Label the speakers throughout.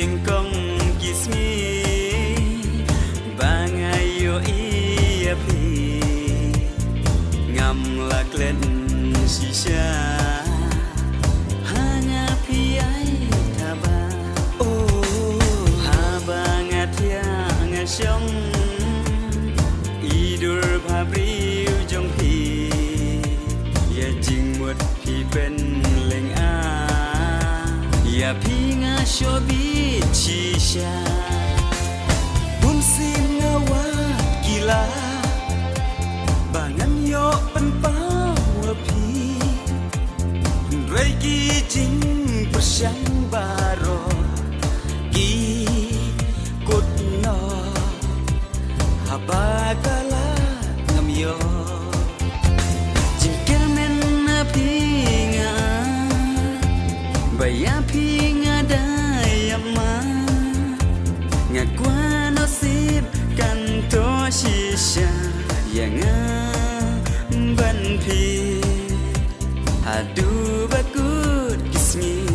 Speaker 1: singkong kismi bangayo iya pi ngam laklen shisha hanya pi ai thaba habangat ya ngasong idur phabri jong pi ya jing mut pi pen leng a ya pi nga shobi chisha bun sim ngawa gila bangan yo pen pau pi reiki jing persang baro ki kut no habagala ngam yo jingkel men na pi nga baya pi nga dayama ngakwa no sip kan to shisha yang ban pi adu bakut kismi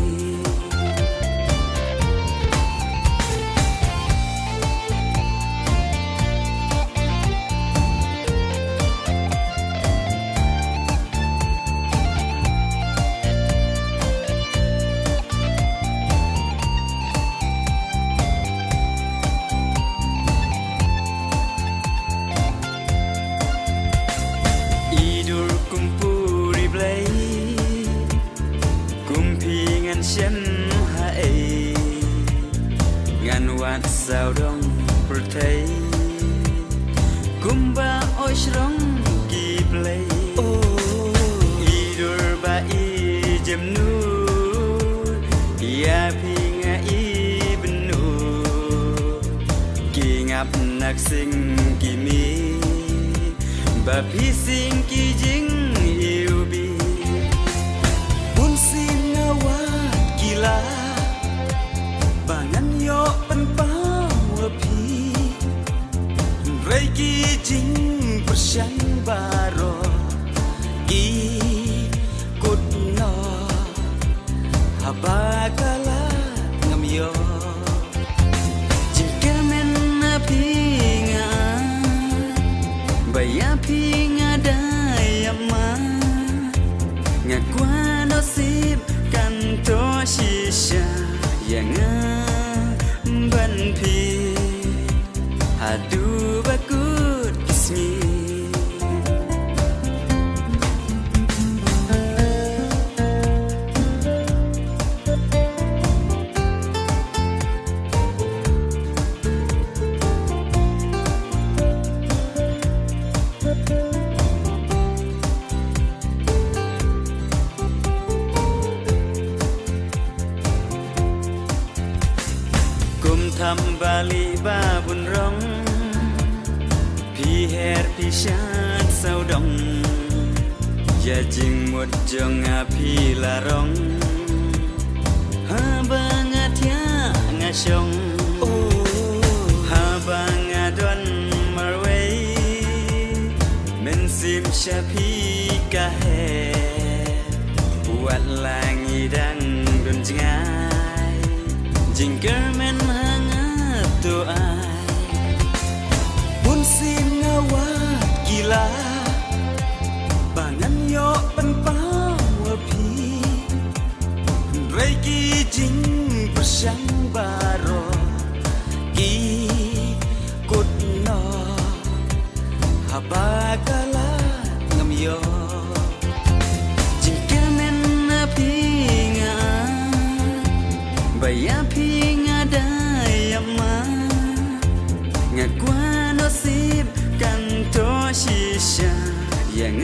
Speaker 1: chen hai ngan wat sao dong pertai kumba oi shrong ki play idur ba I jemnu ya pinga I benu ki ngap nak sing ki mi ba pi sing ki jing yêu bi bun sin ngawa bangan yo pen pau pi reiki jing persang baro ki kut no habagala ngam yo jingkel men na pi nga baya pi nga dayama ngakwa no sip kan to shisha yang ban pi adu bakut kismi tham bali ba bun rong pi her pi shat sao dong ya jing mut jong a pi la rong ha banga thia nga shong ha banga don marway men sim sha pi ka he wat langi dang dun jingai jingker men tu ai bun sim ngawa gila bangan yo pen pau pi reiki jing persang baro ki kut no habagala ngam yo jingkel men na pi nga baya pi nga dayama ngakwa no sip kan to shisha yang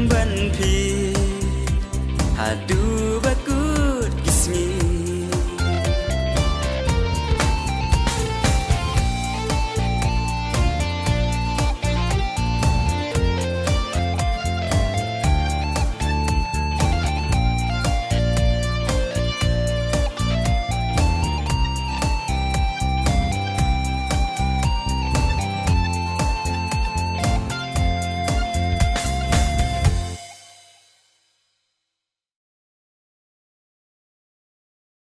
Speaker 1: ban pi adu